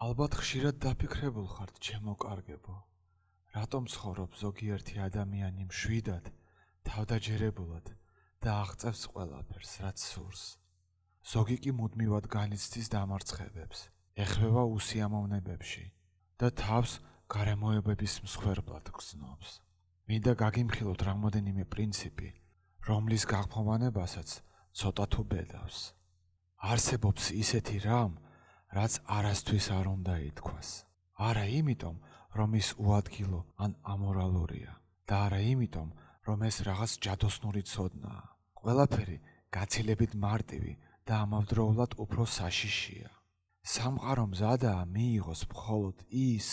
ალბათ ხშირად დაფიქრებულ ხართ, ჩემო კარგებო, რატომ ცხოვრობ ზოგიერთი ადამიანი მშვიდად, თავდაჯერებულად და აღწევს ყველაფერს, რაც სურს. ზოგი კი მუდმივად განიცდის დამარცხებებს, ეხება უსიამოვნებებში და თავს გარემოებების მსხვერპლად გრძნობს. მინდა გაგიმხილოთ რამდენიმე პრინციპი, რომლის გაღმოვანებასაც ცოტა თუ ბედავს. არსებობს ისეთი რამ, რაც არასთვის არ უნდა ითქვას. არა იმიტომ, რომ ის უადგილო ან ამორალურია და არა იმიტომ, რომ ეს რაღაც ჯადოსნური ცოდნაა. ყველაფერი გაცილებით მარტივი და ამავდროულად უფრო საშიშია. სამყარო მზადაა მიიღოს მხოლოდ ის,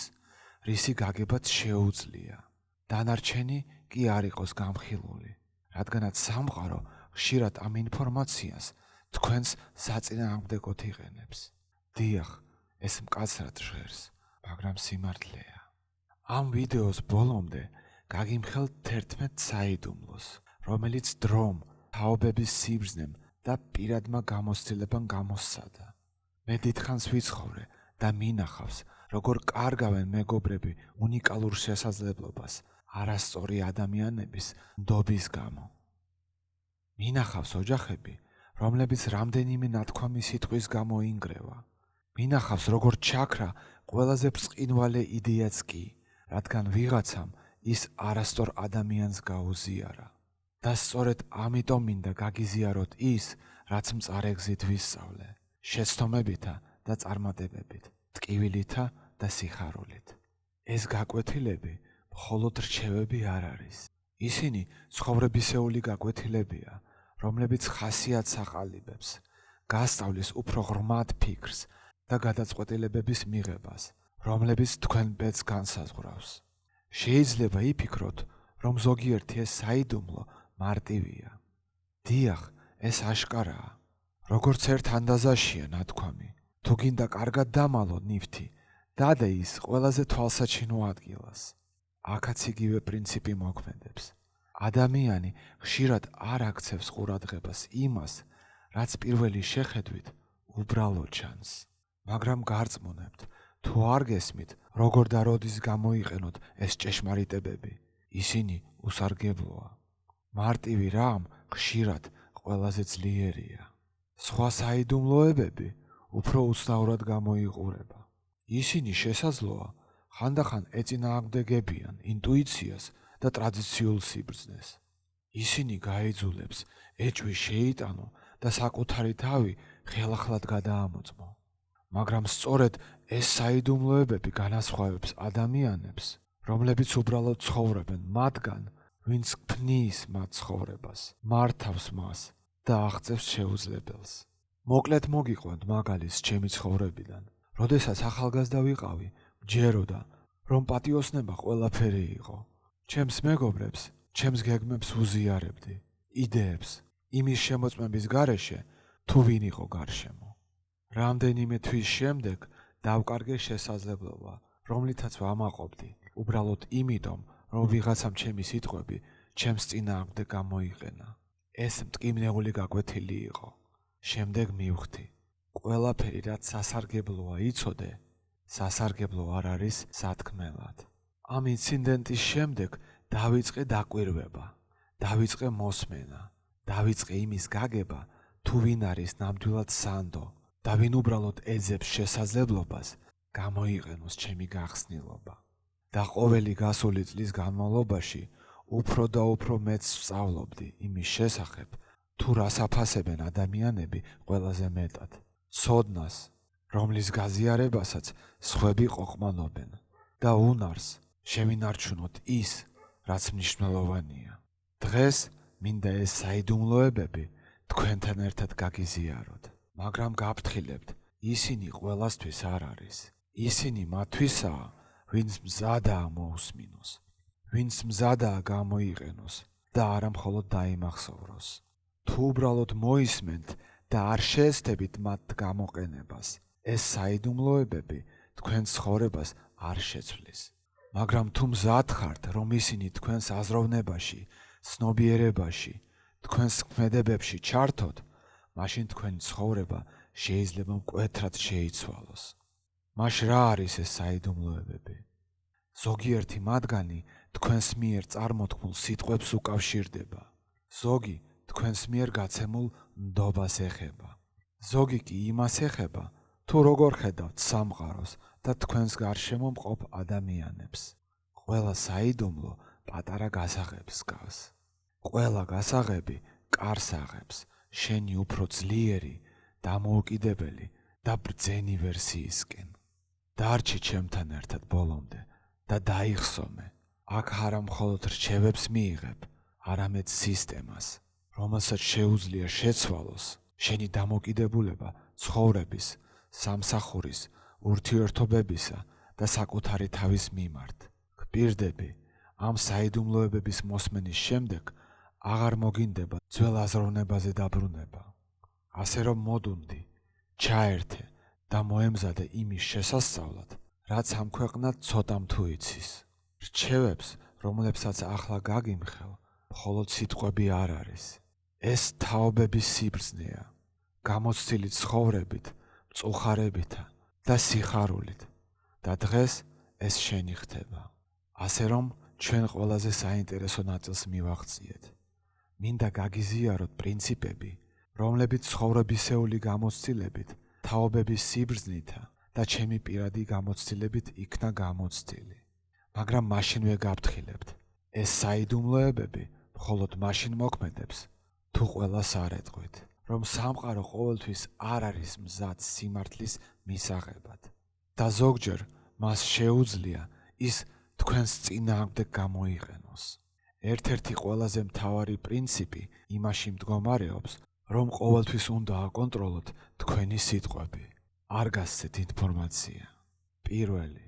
რისი გაგებაც შეუძლია. დანარჩენი კი არ იყოს გამხილული, რადგანაც სამყარო ხშირად ამ ინფორმაციას თქვენს საწინააღმდეგოდ იყენებს. დიახ, ეს მკაცრად ჟღერს, მაგრამ სიმართლეა. ამ ვიდეოს ბოლომდე გაგიმხელთ 11 საიდუმლოს, რომელიც დრომ, თაობების სიბრძნემ და პირადმა გამოცდილებამ გამოსცადა. მე დიდხანს ვიცხოვრე და მინახავს, როგორ კარგავენ მეგობრები უნიკალურ შესაძლებლობას არასწორი ადამიანების ნდობის გამო. მინახავს ოჯახები, რომლებიც რამდენიმე ნათქვამი სიტყვის გამო ინგრევა. მინახავს, როგორ ჩაქრა ყველაზე ბრწყინვალე იდეაც კი, რადგან ვიღაცამ ის არასწორ ადამიანს გაუზიარა. და სწორედ ამიტომ მინდა გაგიზიაროთ ის, რაც მწარე გზით ვისწავლე, შეცდომებითა და წარმატებებით, ტკივილითა და სიხარულით. ეს გაკვეთილები მხოლოდ რჩევები არ არის. ისინი ცხოვრებისეული გაკვეთილებია, რომლებიც ხასიათს აყალიბებს, გასწავლის უფრო ღრმად ფიქრს და გადაწყვეტილებების მიღებას, რომლებიც თქვენ ბედს განსაზღვრავს. შეიძლება იფიქროთ, რომ ზოგიერთი ეს საიდუმლო მარტივია. დიახ, ეს აშკარაა. როგორც ერთ ანდაზაშია ნათქვამი, თუ გინდა კარგად დამალო ნივთი, დადე ის ყველაზე თვალსაჩინო ადგილას. აქაც იგივე პრინციპი მოქმედებს. ადამიანი ხშირად არ აქცევს ყურადღებას იმას, რაც პირველი შეხედვით უბრალო ჩანს. მაგრამ გარწმუნებთ, თუ არ გესმით, როგორ და როდის გამოიყენოთ ეს ჭეშმარიტებები, ისინი უსარგებლოა. მარტივი რამ ხშირად ყველაზე ძლიერია. სხვა საიდუმლოებები უფრო უცნაურად გამოიყურება. ისინი შესაძლოა ხანდახან ეწინააღმდეგებიან ინტუიციას და ტრადიციულ სიბრძნეს. ისინი გაიძულებს ეჭვი შეიტანო და საკუთარი თავი ხელახლად გადაამოწმო. მაგრამ სწორედ ეს საიდუმლოებები განასხვავებს ადამიანებს, რომლებიც უბრალოდ ცხოვრობენ მათგან, ვინც ქმნის მათ ცხოვრებას, მართავს მას და აღწევს შეუძლებელს. მოკლედ მოგიყვანთ მაგალითს ჩემი ცხოვრებიდან. როდესაც ახალგაზრდა ვიყავი, მჯეროდა, რომ პატიოსნება ყველაფერი იყო. ჩემს მეგობრებს, ჩემს გეგმებს უზიარებდი, იდეებს, იმის შემოწმების გარეშე, თუ ვინ იყო გარშემო. რამდენიმე თვის შემდეგ დავკარგე შესაძლებლობა, რომლითაც ვამაყობდი, უბრალოდ იმიტომ, რომ ვიღაცამ ჩემი სიტყვები ჩემს წინააღმდეგ გამოიყენა. ეს მტკივნეული გაკვეთილი იყო. შემდეგ მივხვდი, ყველაფერი რაც სასარგებლოა იცოდე, სასარგებლო არ არის სათქმელად. ამ ინციდენტის შემდეგ დავიწყე დაკვირვება, დავიწყე მოსმენა, დავიწყე იმის გაგება, თუ ვინ არის ნამდვილად სანდო და ვინ უბრალოდ ეძებს შესაძლებლობას გამოიყენოს ჩემი გახსნილობა. და ყოველი გასული წლის განმავლობაში უფრო და უფრო მეც ვსწავლობდი იმის შესახებ, თუ რას აფასებენ ადამიანები ყველაზე მეტად. ცოდნას, რომლის გაზიარებასაც სხვები ყოყმანობენ და უნარს შევინარჩუნოთ ის, რაც მნიშვნელოვანია. დღეს მინდა ეს საიდუმლოებები თქვენთან ერთად გაგიზიაროთ. მაგრამ გაფრთხილებთ, ისინი ყველასთვის არ არის. ისინი მათთვისაა, ვინც მზადაა მოусმინოს, ვინც მზადაა გამოიყენოს და არა მხოლოდ დაიმახსოვროს. თუ უბრალოდ მოისმენთ და არ შეესწრებით მათ გამოყენებას, ეს საიდუმლოებები თქვენ ცხოვრებას არ შეცვლის. მაგრამ თუ მზად ხართ, რომ ისინი თქვენს აზროვნებაში, ცნობიერებაში, თქვენს ქმედებებში ჩართოთ, მაშინ თქვენი ცხოვრება შეიძლება მკვეთრად შეიცვალოს. მაშ რა არის ეს საიდუმლოებები? ზოგიერთი მათგანი თქვენს მიერ წარმოთქმულ სიტყვებს უკავშირდება. ზოგი თქვენს მიერ გაცემულ ნდობას ეხება. ზოგი კი იმას ეხება, თუ როგორ ხედავთ სამყაროს და თქვენს გარშემო მყოფ ადამიანებს. ყველა საიდუმლო პატარა გასაღებს გავს. ყველა გასაღები კარს აღებს შენი უფრო ძლიერი, დამოუკიდებელი და ბრძენი ვერსიისკენ. დარჩი ჩემთან ერთად ბოლომდე და დაიხსომე. აქ არა მხოლოდ რჩევებს მიიღებ, არამედ სისტემას, რომელსაც შეუძლია შეცვალოს შენი დამოკიდებულება ცხოვრების, სამსახურის, ურთიერთობებისა და საკუთარი თავის მიმართ. გპირდები, ამ საიდუმლოებების მოსმენის შემდეგ აღარ მოგინდება ძველ აზროვნებაზე დაბრუნება. ასე რომ მოდუნდი, ჩაერთე და მოემზადე იმის შესასწავლად, რაც ამ ქვეყნად ცოტამ თუ იცის. რჩევებს, რომლებსაც ახლა გაგიმხელ, მხოლოდ სიტყვები არ არის. ეს თაობების სიბრძნეა, გამოცდილი ცხოვრებით, მწუხარებითა და სიხარულით. და დღეს ეს შენი ხდება. ასე რომ ჩვენ ყველაზე საინტერესო ნაწილს მივაღწიეთ. მინდა გაგიზიაროთ პრინციპები, რომლებიც ცხოვრებისეული გამოცდილებით, თაობების სიბრძნითა და ჩემი პირადი გამოცდილებით იქნა გამოცდილი. მაგრამ მაშინვე გაფრთხილებთ, ეს საიდუმლოებები მხოლოდ მაშინ მოქმედებს, თუ ყველას არ ეტყვით, რომ სამყარო ყოველთვის არ არის მზად სიმართლის მისაღებად. და ზოგჯერ მას შეუძლია ის თქვენს წინააღმდეგ გამოიყენოს. ერთ-ერთი ყველაზე მთავარი პრინციპი იმაში მდგომარეობს, რომ ყოველთვის უნდა აკონტროლოთ თქვენი სიტყვები. არ გასცეთ ინფორმაცია. პირველი,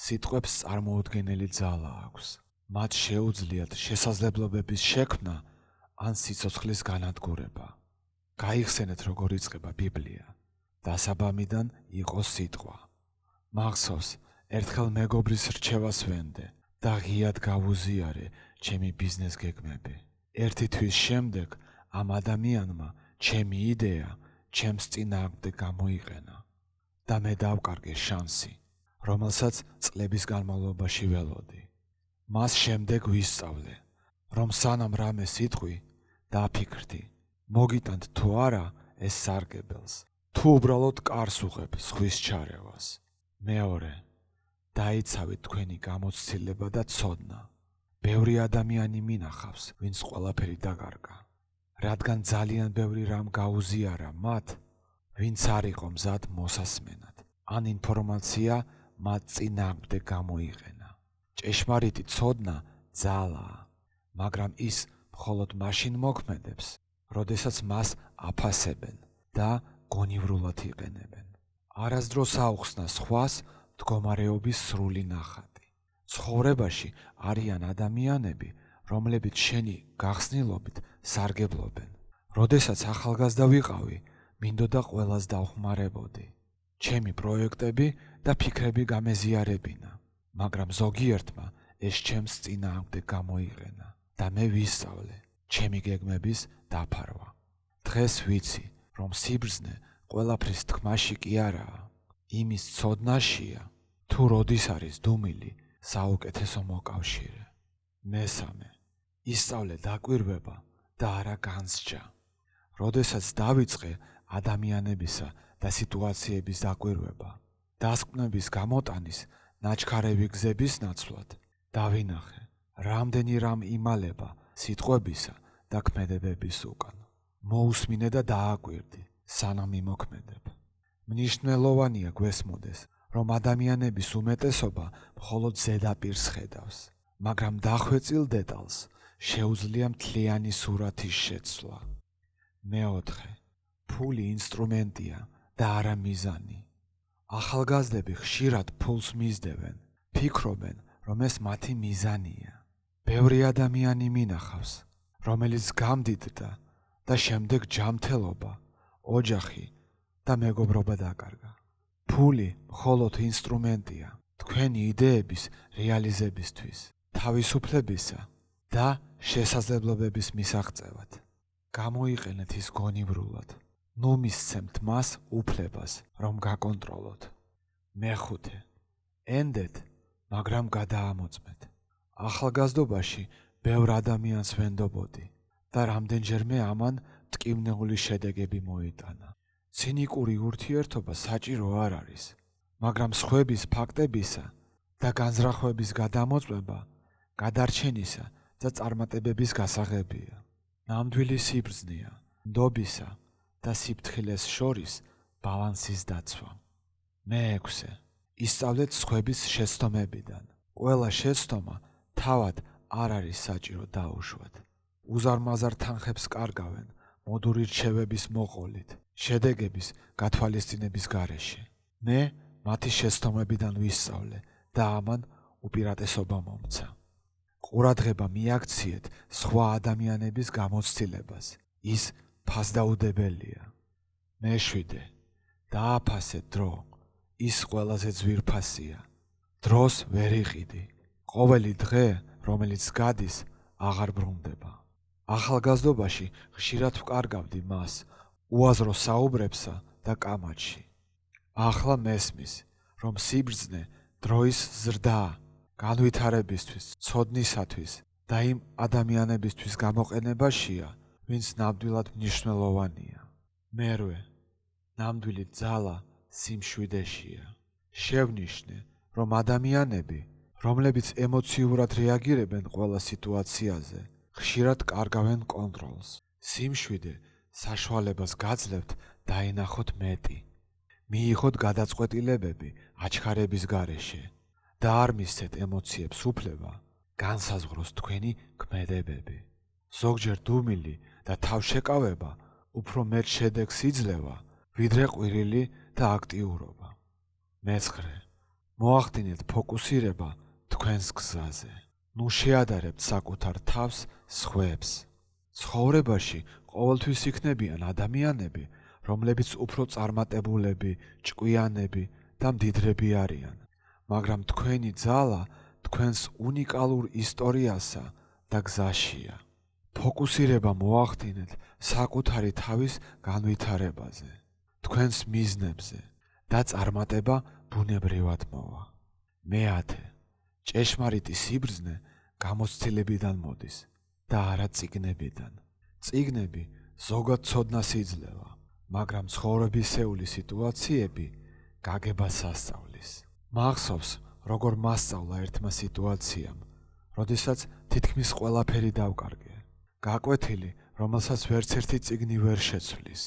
სიტყვებს წარმოუდგენელი ძალა აქვს. მათ შეუძლიათ შესაძლებლობების შექმნა ან სიცოცხლის განადგურება. გაიხსენეთ, როგორ იწყება ბიბლია. დასაბამიდან იყო სიტყვა. მახსოვს, ერთხელ მეგობრის რჩევას ვენდე და ღიად გავუზიარე ჩემი ბიზნეს გეგმები. ერთი თვის შემდეგ ამ ადამიანმა ჩემი იდეა ჩემს წინააღმდეგ გამოიყენა და მე დავკარგე შანსი, რომელსაც წლების განმავლობაში ველოდი. მას შემდეგ ვისწავლე, რომ სანამ რამე სიტყვი, დაფიქრდი, მოგიტანთ თუ არა ეს სარგებელს, თუ უბრალოდ კარს უღებ სხვის ჩარევას. მეორე, დაიცავით თქვენი გამოცდილება და ცოდნა. ბევრი ადამიანი მინახავს, ვინც ყველაფერი დაკარგა, რადგან ძალიან ბევრი რამ გაუზიარა მათ, ვინც არ იყო მზად მოსასმენად, ან ინფორმაცია მათ წინააღმდეგ გამოიყენა. ჭეშმარიტი ცოდნა ძალაა, მაგრამ ის მხოლოდ მაშინ მოქმედებს, როდესაც მას აფასებენ და გონივრულად იყენებენ. არასდროს აუხსნა სხვას მდგომარეობის სრული ნახატი. ცხოვრებაში არიან ადამიანები, რომლებიც შენი გახსნილობით სარგებლობენ. როდესაც ახალგაზრდა ვიყავი, მინდოდა ყველას დავხმარებოდი. ჩემი პროექტები და ფიქრები გამეზიარებინა, მაგრამ ზოგიერთმა ეს ჩემს წინააღმდეგ გამოიყენა და მე ვისწავლე ჩემი გეგმების დაფარვა. დღეს ვიცი, რომ სიბრძნე ყველაფრის თქმაში კი არაა, იმის ცოდნაშია, თუ როდის არის დუმილი საუკეთესო მოკავშირე. მესამე, ისწავლე დაკვირვება და არა განსჯა. როდესაც დავიწყე ადამიანებისა და სიტუაციების დაკვირვება, დასკვნების გამოტანის ნაჩქარევი გზების ნაცვლად, დავინახე, რამდენი რამ იმალება სიტყვებისა და ქმედებების უკან. მოусმინე და დააკვირდი, სანამ იმოქმედებ. მნიშვნელოვანია გვესმოდეს, რომ ადამიანების უმეტესობა მხოლოდ ზედაპირს ხედავს, მაგრამ დახვეწილ დეტალს შეუძლია მთლიანი სურათის შეცვლა. მეოთხე, ფული ინსტრუმენტია და არა მიზანი. ახალგაზრდები ხშირად ფულს მისდევენ, ფიქრობენ, რომ ეს მათი მიზანია. ბევრი ადამიანი მინახავს, რომელიც გამდიდრდა და შემდეგ ჯანმრთელობა, ოჯახი და მეგობრობა დაკარგა. ფული მხოლოდ ინსტრუმენტია თქვენი იდეების რეალიზებისთვის, თავისუფლებისა და შესაძლებლობების მისაღწევად. გამოიყენეთ ის გონივრულად, ნუ მისცემთ მას უფლებას, რომ გაკონტროლოთ. მეხუთე. ენდეთ, მაგრამ გადაამოწმეთ. ახალგაზრდობაში ბევრ ადამიანს ვენდობოდი და რამდენჯერმე ამან მტკივნეული შედეგები მოიტანა. ცინიკური ურთიერთობა საჭირო არ არის, მაგრამ სხვების ფაქტებისა და განზრახვების გადამოწმება გადარჩენისა და წარმატებების გასაღებია. ნამდვილი სიბრძნეა ნდობისა და სიფრთხილეს შორის ბალანსის დაცვა. მეექვსე. ისწავლეთ სხვების შეცდომებიდან. ყველა შეცდომა თავად არ არის საჭირო დაუშვათ. უზარმაზარ თანხებს კარგავენ მოდური რჩევების მოყოლით, შედეგების გათვალისწინების გარეშე. მე მათი შეცდომებიდან ვისწავლე და ამან უპირატესობა მომცა. ყურადღება მიაქციეთ სხვა ადამიანების გამოცდილებას, ის ფასდაუდებელია. მეშვიდე. დააფასეთ დრო, ის ყველაზე ძვირფასია. დროს ვერ იყიდი. ყოველი დღე, რომელიც გადის, აღარ ბრუნდება. ახალგაზრდობაში ხშირად ვკარგავდი მას უაზრო საუბრებსა და კამათში. ახლა მესმის, რომ სიბრძნე დროის ზრდაა, განვითარებისთვის, ცოდნისათვის და იმ ადამიანებისთვის გამოყენებაშია, ვინც ნამდვილად მნიშვნელოვანია. მერვე. ნამდვილი ძალა სიმშვიდეშია. შევნიშნე, რომ ადამიანები, რომლებიც ემოციურად რეაგირებენ ყველა სიტუაციაზე, ხშირად კარგავენ კონტროლს. სიმშვიდე საშუალებას გაძლევთ დაინახოთ მეტი. მიიღოთ გადაწყვეტილებები აჩქარების გარეშე და არ მისცეთ ემოციებს უფლება განსაზღვროს თქვენი ქმედებები. ზოგჯერ დუმილი და თავშეკავება უფრო მეტ შედეგს იძლევა, ვიდრე ყვირილი და აქტიურობა. მეცხრე. მოახდინეთ ფოკუსირება თქვენს გზაზე. ნუ შეადარებთ საკუთარ თავს სხვებს. ცხოვრებაში ყოველთვის იქნებიან ადამიანები, რომლებიც უფრო წარმატებულები, ჭკვიანები და მდიდრები არიან, მაგრამ თქვენი ძალა თქვენს უნიკალურ ისტორიასა და გზაშია. ფოკუსირება მოახდინეთ საკუთარი თავის განვითარებაზე, თქვენს მიზნებზე და წარმატება ბუნებრივად მოვა. მეათე. ჭეშმარიტი სიბრძნე გამოცდილებიდან მოდის და არა წიგნებიდან. წიგნები ზოგად ცოდნას იძლევა, მაგრამ ცხოვრებისეული სიტუაციები გაგებას ასწავლის. მახსოვს, როგორ მასწავლა ერთმა სიტუაციამ, როდესაც თითქმის ყველაფერი დავკარგე. გაკვეთილი, რომელსაც ვერც ერთი წიგნი ვერ შეცვლის.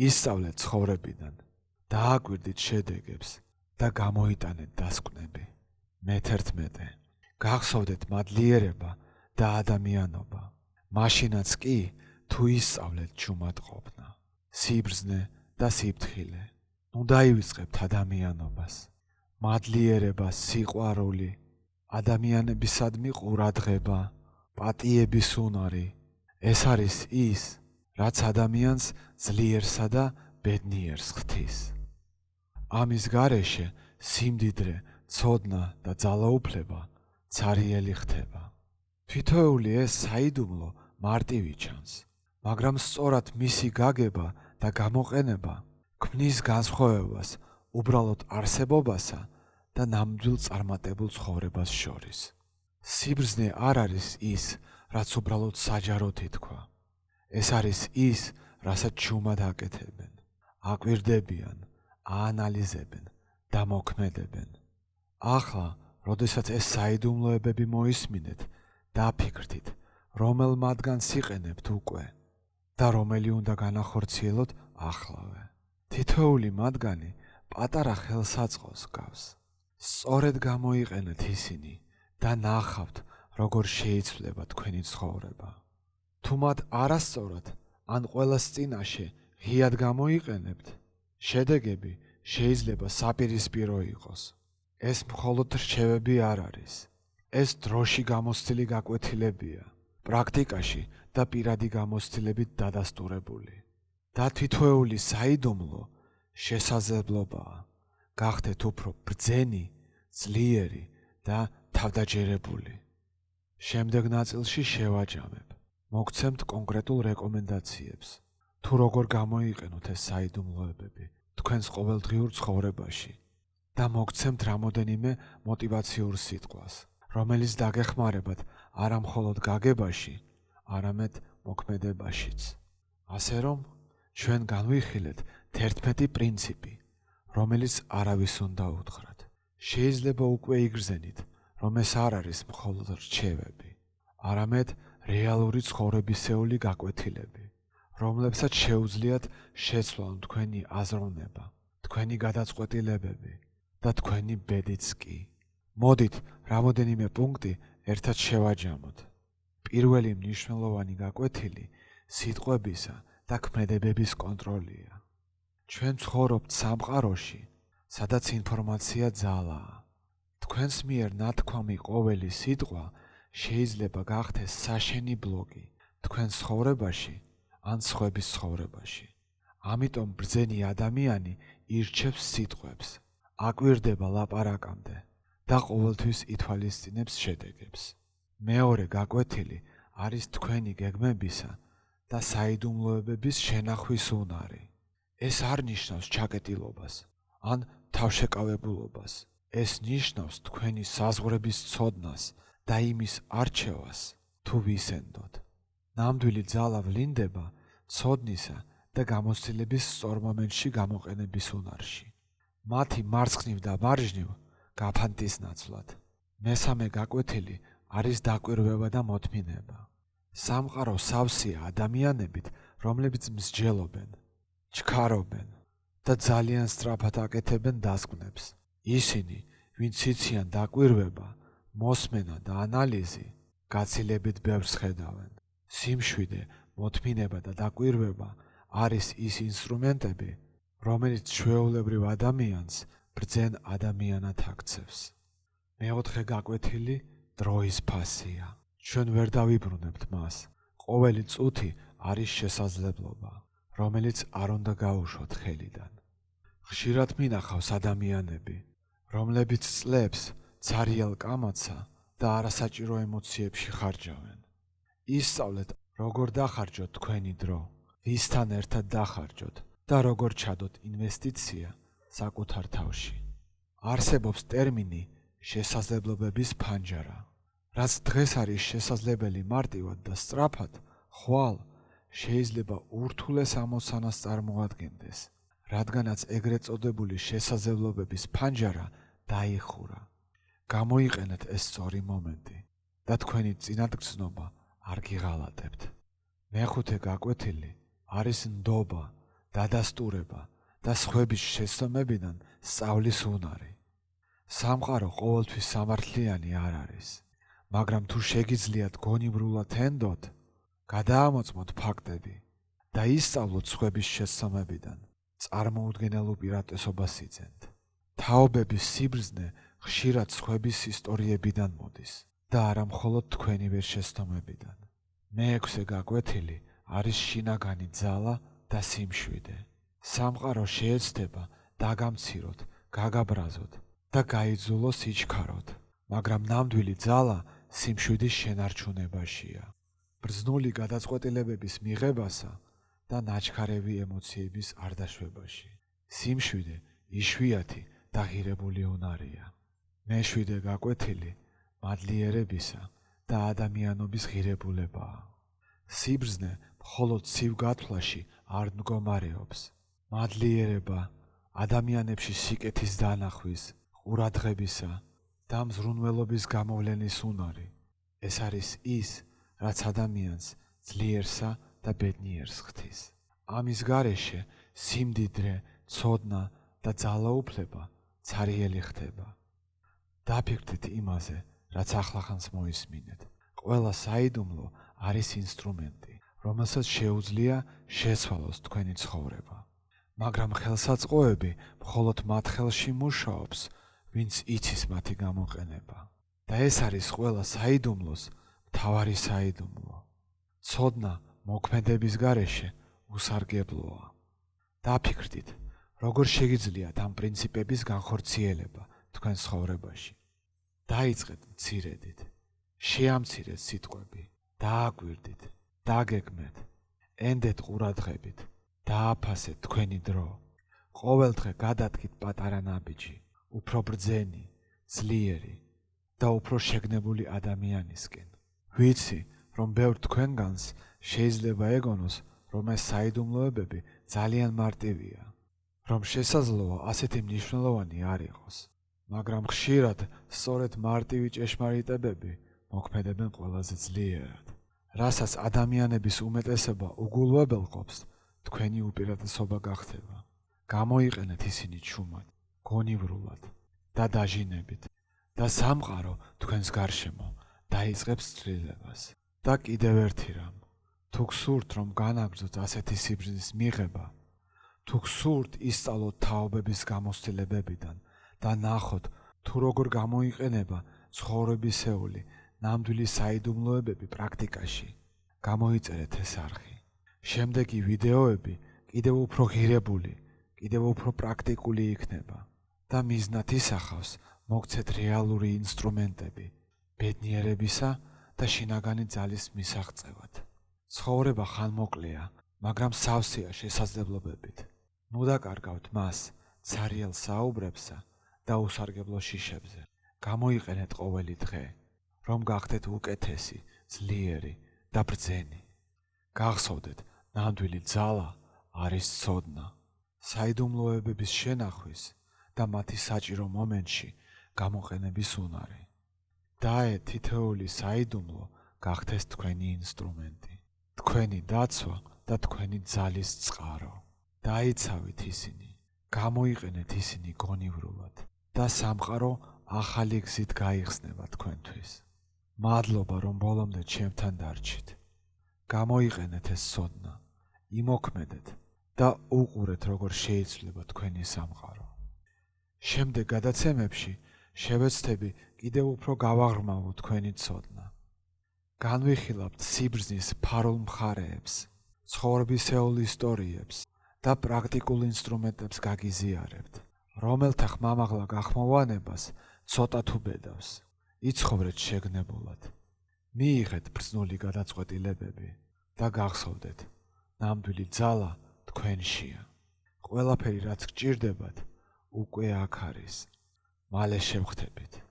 ისწავლეთ ცხოვრებიდან, დააკვირდით შედეგებს და გამოიტანეთ დასკვნები. მე-11. გახსოვდეთ მადლიერება და ადამიანობა. მაშინაც კი, თუ ისწავლეთ ჯუმატყოფნა, სიბრძნე და სიფრთხილე. ნუ დაივიწყებთ ადამიანობას. მადლიერება, სიყვარული, ადამიანებისადმი ყურადღება, პატიების უნარი. ეს არის ის, რაც ადამიანს ძლიერსა და ბედნიერს ხდის. ამის გარეშე სიმდიდრე, ცოდნა და ძალაუფლება ცარიელი ხდება. თითოეული ეს საიდუმლო მარტივი ჩანს, მაგრამ სწორად მისი გაგება და გამოყენება ქმნის განსხვავებას უბრალოდ არსებობასა და ნამდვილ წარმატებულ ცხოვრებას შორის. სიბრძნე არ არის ის, რაც უბრალოდ საჯაროდ ითქვა. ეს არის ის, რასაც ჯუმად აკეთებენ, აკვირდებიან, აანალიზებენ და მოქმედებენ. ახლა, როდესაც ეს საიდუმლოებები მოისმინეთ, დაფიქრდით, რომელ მათგანს იყენებთ უკვე და რომელი უნდა განახორციელოთ ახლავე. თითოეული მათგანი პატარა ხელსაწყოს გავს. სწორედ გამოიყენეთ ისინი და ნახავთ, როგორ შეიცვლება თქვენი ცხოვრება. თუ მათ არასწორად ან ყველას წინაშე ღიად გამოიყენებთ, შედეგები შეიძლება საპირისპირო იყოს. ეს მხოლოდ რჩევები არ არის. ეს დროში გამოცდილი გაკვეთილებია, პრაქტიკაში და პირადი გამოცდილებით დადასტურებული. და თითოეული საიდუმლო შესაძლებლობაა. გახდეთ უფრო ბრძენი, ძლიერი და თავდაჯერებული. შემდეგ ნაწილში შევაჯამებ. მოგცემთ კონკრეტულ რეკომენდაციებს, თუ როგორ გამოიყენოთ ეს საიდუმლოებები თქვენს ყოველდღიურ ცხოვრებაში და მოგცემთ რამოდენიმე მოტივაციურ სიტყვას, რომელიც დაგეხმარებათ არა მხოლოდ გაგებაში, არამედ მოქმედებაშიც. ასე რომ, ჩვენ განვიხილეთ 11 პრინციპი, რომელიც არავის უნდა უთხრათ. შეიძლება უკვე იგრძენით, რომ ეს არ არის მხოლოდ რჩევები, არამედ რეალური ცხოვრებისეული გაკვეთილები, რომლებსაც შეუძლიათ შეცვლონ თქვენი აზროვნება, თქვენი გადაწყვეტილებები და თქვენი ბედიც კი. მოდით, რამოდენიმე პუნქტი ერთად შევაჯამოთ. პირველი მნიშვნელოვანი გაკვეთილი სიტყვებისა და ქმედებების კონტროლია. ჩვენ ცხოვრობთ სამყაროში, სადაც ინფორმაცია ძალაა. თქვენს მიერ ნათქვამი ყოველი სიტყვა შეიძლება გახდეს საშენი ბლოკი თქვენს ცხოვრებაში ან სხვების ცხოვრებაში. ამიტომ ბრძენი ადამიანი ირჩევს სიტყვებს, აკვირდება ლაპარაკამდე და ყოველთვის ითვალისწინებს შედეგებს. მეორე გაკვეთილი არის თქვენი გეგმებისა და საიდუმლოებების შენახვის უნარი. ეს არ ნიშნავს ჩაკეტილობას ან თავშეკავებულობას. ეს ნიშნავს თქვენი საზღვრების ცოდნას და იმის არჩევას, თუ ვისენდოთ. ნამდვილი ძალა ვლინდება ცოდნისა და გამოცდილების სწორ მომენტში გამოყენების უნარში. მათი მარცხნივ და მარჯვნივ გაფანტის ნაცვლად. მესამე გაკვეთილი არის დაკვირვება და მოთმინება. სამყარო სავსეა ადამიანებით, რომლებიც მსჯელობენ, ჩქარობენ და ძალიან სწრაფად აკეთებენ დასკვნებს. ისინი, ვინც იციან დაკვირვება, მოსმენა და ანალიზი, გაცილებით ბევრს ხედავენ. სიმშვიდე, მოთმინება და დაკვირვება არის ის ინსტრუმენტები, რომელიც ჩვეულებრივ ადამიანს ბრძენ ადამიანად აქცევს. მეოთხე გაკვეთილი დროის ფასია. ჩვენ ვერ დავიბრუნებთ მას. ყოველი წუთი არის შესაძლებლობა, რომელიც არ უნდა გაუშვოთ ხელიდან. ხშირად მინახავს ადამიანები, რომლებიც წლებს ცარიელ კამათსა და არასაჭირო ემოციებში ხარჯავენ. ისწავლეთ, როგორ დახარჯოთ თქვენი დრო, ვისთან ერთად დახარჯოთ და როგორ ჩადოთ ინვესტიცია საკუთარ თავში. არსებობს ტერმინი შესაძლებლობების ფანჯარა. რაც დღეს არის შესაძლებელი მარტივად და სწრაფად, ხვალ შეიძლება ურთულეს ამოცანას წარმოადგენდეს, რადგანაც ეგრეთ წოდებული შესაძლებლობების ფანჯარა დაიხურა. გამოიყენეთ ეს სწორი მომენტი და თქვენი წინათგრძნობა არ გიღალატებთ. მეხუთე გაკვეთილი არის ნდობა, დადასტურება და სხვების შეცდომებიდან სწავლის უნარი. სამყარო ყოველთვის სამართლიანი არ არის, მაგრამ თუ შეგიძლიათ გონიბრულად ენდოთ, გადაამოწმოთ ფაქტები და ისწავლოთ სხვების შეცდომებიდან, წარმოუდგენელ უპირატესობას იძენთ. თაობების სიბრძნე ხშირად სხვების ისტორიებიდან მოდის და არა მხოლოდ თქვენივე შეცდომებიდან. მეექვსე გაკვეთილი არის შინაგანი ძალა და სიმშვიდე. სამყარო შეეცდება დაგამციროთ, გაგაბრაზოთ და გაიძულოს იჩქაროთ, მაგრამ ნამდვილი ძალა სიმშვიდის შენარჩუნებაშია. ბრძნული გადაწყვეტილებების მიღებასა და ნაჩქარევი ემოციების არ დაშვებაში. სიმშვიდე იშვიათი და ღირებული უნარია. მეშვიდე გაკვეთილი მადლიერებისა და ადამიანობის ღირებულებაა. სიბრძნე მხოლოდ ცივ გათვლაში არ მდგომარეობს. მადლიერება ადამიანებში სიკეთის დანახვის, ყურადღებისა და მზრუნველობის გამოვლენის უნარი. ეს არის ის, რაც ადამიანს ძლიერსა და ბედნიერს ხდის. ამის გარეშე სიმდიდრე, ცოდნა და ძალაუფლება ცარიელი ხდება. დაფიქრდით იმაზე, რაც ახლახანს მოისმინეთ. ყველა საიდუმლო არის ინსტრუმენტი, რომელსაც შეუძლია შეცვალოს თქვენი ცხოვრება. მაგრამ ხელსაწყოები მხოლოდ მათ ხელში მუშაობს, ვინც იცის მათი გამოყენება. და ეს არის ყველა საიდუმლოს მთავარი საიდუმლო. ცოდნა მოქმედების გარეშე უსარგებლოა. დაფიქრდით, როგორ შეგიძლიათ ამ პრინციპების განხორციელება თქვენ ცხოვრებაში. დაიწყეთ მცირედით, შეამცირეთ სიტყვები, დააკვირდით, დაგეგმეთ, ენდეთ ყურადღებით, დააფასეთ თქვენი დრო. ყოველ დღე გადადგით პატარა ნაბიჯი, უფრო ბრძენი, ძლიერი და უფრო შეგნებული ადამიანისკენ. ვიცი, რომ ბევრ თქვენგანს შეიძლება ეგონოს, რომ ეს საიდუმლოებები ძალიან მარტივია, რომ შესაძლოა ასეთი მნიშვნელოვანი არ იყოს, მაგრამ ხშირად სწორედ მარტივი ჭეშმარიტებები მოქმედებენ ყველაზე ძლიერად. რასაც ადამიანების უმეტესობა უგულვებელყოფს, თქვენი უპირატესობა გახდება. გამოიყენეთ ისინი ჩუმად, გონივრულად და დაჟინებით და სამყარო თქვენს გარშემო დაიწყებს ცვლილებას. და კიდევ ერთი რამ, თუ გსურთ რომ განაგრძოთ ასეთი სიბრძნის მიღება, თუ გსურთ ისწავლოთ თაობების გამოცდილებებიდან და ნახოთ თუ როგორ გამოიყენება ცხოვრებისეული ნამდვილი საიდუმლოებები პრაქტიკაში, გამოიწერეთ ეს არხი. შემდეგი ვიდეოები კიდევ უფრო ღირებული, კიდევ უფრო პრაქტიკული იქნება და მიზნად ისახავს მოგცეთ რეალური ინსტრუმენტები ბედნიერებისა და შინაგანი ძალის მისაღწევად. ცხოვრება ხანმოკლეა, მაგრამ სავსეა შესაძლებლობებით. ნუ დაკარგავთ მას ცარიელ საუბრებსა და უსარგებლო შიშებზე. გამოიყენეთ ყოველი დღე, რომ გახდეთ უკეთესი, ძლიერი და ბრძენი. გახსოვდეთ, ნამდვილი ძალა არის ცოდნა. საიდუმლოებების შენახვის და მათი საჭირო მომენტში გამოყენების უნარი. და თითოეული საიდუმლო გახდეს თქვენი ინსტრუმენტი, თქვენი დაცვა და თქვენი ძალის წყარო. დაიცავით ისინი, გამოიყენეთ ისინი გონივრულად და სამყარო ახალი გზით გაიხსნება თქვენთვის. მადლობა, რომ ბოლომდე ჩემთან დარჩით. გამოიყენეთ ეს ცოდნა, იმოქმედეთ და უყურეთ, როგორ შეიცვლება თქვენი სამყარო. შემდეგ გადაცემებში შევეცდები კიდევ უფრო გავაღრმავოთ თქვენი ცოდნა. განვიხილავთ სიბრძნის ფარულ მხარეებს, ცხოვრებისეულ ისტორიებს და პრაქტიკულ ინსტრუმენტებს გაგიზიარებთ, რომელთა ხმამაღლა გახმოვანებას ცოტა თუ ბედავს. იცხოვრეთ შეგნებულად, მიიღეთ ბრძნული გადაწყვეტილებები და გახსოვდეთ, ნამდვილი ძალა თქვენშია. ყველაფერი, რაც გჭირდებათ, უკვე აქ არის. მალე შევხვდებით.